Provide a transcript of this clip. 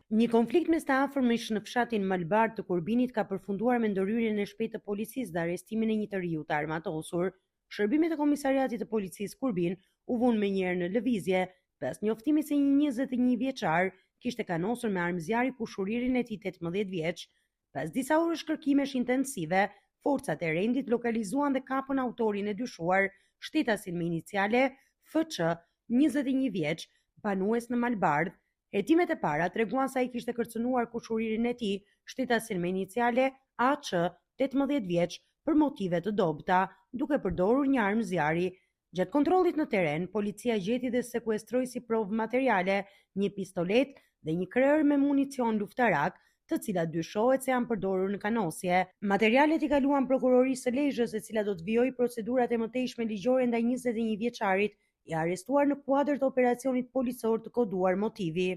Një konflikt mes të afërmish në fshatin Malbar të Kurbinit ka përfunduar me ndërhyrjen e shpejtë të policisë dhe arrestimin e një të riu të armatosur. Shërbimet e komisariatit të policisë Kurbin u vunë menjëherë në lëvizje pas njoftimit se një 21 vjeçar kishte kanosur me armë zjarri kushuririn e tij 18 vjeç. Pas disa orësh kërkimesh intensive, forcat e rendit lokalizuan dhe kapën autorin e dyshuar, shtetasin me iniciale FC, 21 vjeç, banues në Malbardh. Hetimet e para treguan se ai kishte kërcënuar kushuririn e tij, shtetasin me iniciale AC, 18 vjeç, për motive të dobta, duke përdorur një armë zjarri. Gjatë kontrollit në teren, policia gjeti dhe sekuestroi si provë materiale një pistolet dhe një krerë me municion luftarak, të cilat dyshohet se janë përdorur në kanosje. Materialet i kaluan prokurorisë së Lezhës, e cila do të vijojë procedurat e mëtejshme ligjore ndaj 21 vjeçarit, i arrestuar në kuadër të operacionit policor të koduar motivi.